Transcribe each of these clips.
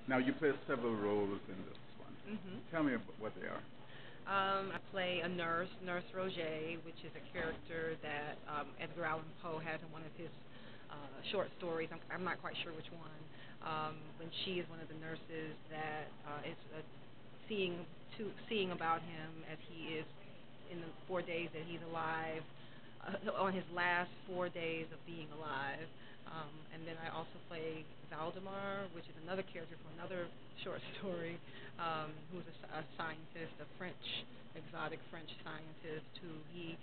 Now, you play several roles in this one. Tell me about what they are. I play a nurse, Nurse Roger, which is a character that Edgar Allan Poe has in one of his short stories. I'm not quite sure which one. When she is one of the nurses that is seeing about him as he is in the 4 days that he's alive, on his last 4 days of being alive. And then I also play Valdemar, which is another character from another short story, who's a scientist, a exotic French scientist who he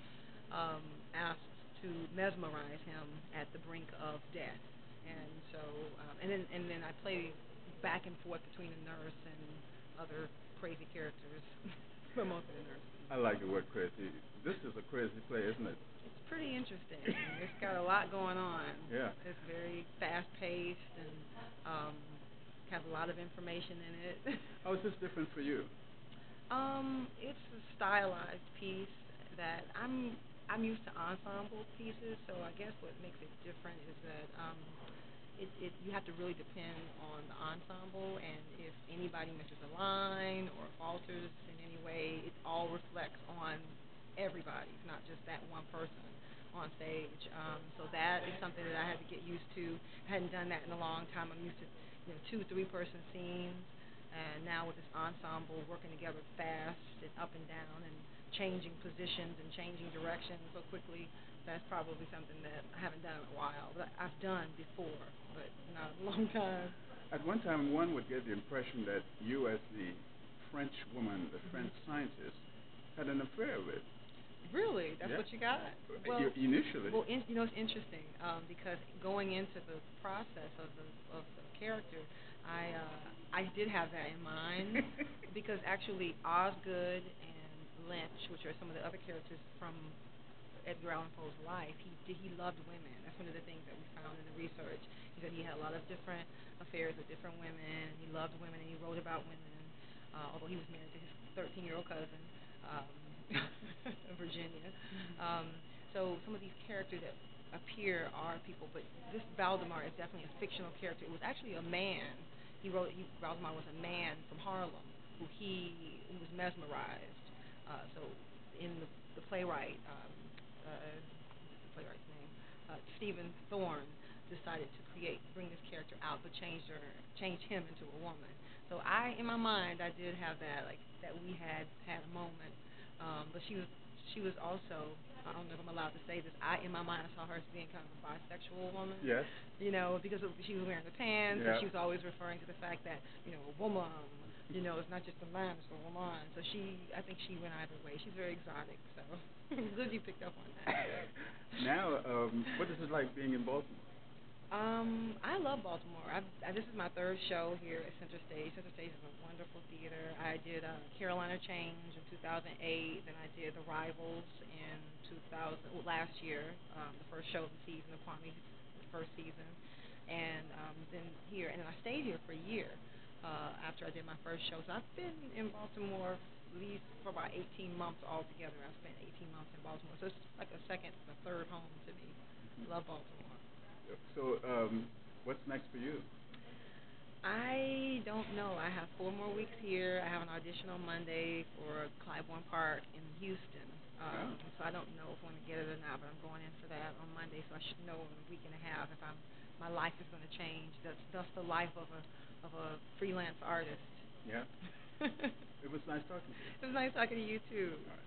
asks to mesmerize him at the brink of death. And so, and then I play back and forth between the nurse and other crazy characters, but most of the nurses. I like the word crazy. This is a crazy play, isn't it? It's pretty interesting. It's got a lot going on. Yeah. It's very fast-paced and has a lot of information in it. How is this different for you? It's a stylized piece that I'm used to ensemble pieces, so I guess what makes it different is that you have to really depend on the ensemble, and if anybody misses a line or falters in any way, it all reflects on everybody. It's not just that one person on stage. So that is something that I had to get used to. I hadn't done that in a long time. I'm used to 2-3 person scenes, and now with this ensemble working together fast and up and down and changing positions and changing directions so quickly, that's probably something that I haven't done in a while. But I've done before, but not in a long time. At one time, one would get the impression that you, as the French woman, the French scientist, had an affair with. Really? That's what you got? Well, initially. Well, it's interesting because going into the process of the character, I did have that in mind because actually Osgood and Lynch, which are some of the other characters from Edgar Allan Poe's life, he loved women. That's one of the things that we found in the research. He said he had a lot of different affairs with different women. He loved women and he wrote about women, although he was married to his 13-year-old cousin. Virginia. So some of these characters that appear are people, but this Valdemar is definitely a fictional character. It was actually a man. Valdemar was a man from Harlem who was mesmerized. So in the playwright, what's the playwright's name? Stephen Thorne decided to bring this character out, but change him into a woman. So in my mind, I did have that, like that we had a moment. But she was also, I don't know if I'm allowed to say this, in my mind I saw her as being kind of a bisexual woman. Yes. Because she was wearing the pants, and she was always referring to the fact that, a woman, it's not just a man, it's a woman. So I think she went either way. She's very exotic, so good you picked up on that. Now, what is it like being in Baltimore? I love Baltimore. This is my third show here at CenterStage. CenterStage is a wonderful theater. I did Carolina Change in 2008, then I did The Rivals in last year, the first show of the season of Kwame's first season, and then here, and then I stayed here for a year after I did my first show. So I've been in Baltimore at least for about 18 months altogether. I spent 18 months in Baltimore, so it's like a third home to me. I love Baltimore. So, what's next for you? I don't know. I have 4 more weeks here. I have an audition on Monday for Clybourne Park in Houston. So I don't know if I'm going to get it or not, but I'm going in for that on Monday, so I should know in a week and a half if my life is going to change. That's the life of a freelance artist. Yeah. It was nice talking to you. It was nice talking to you too. All right.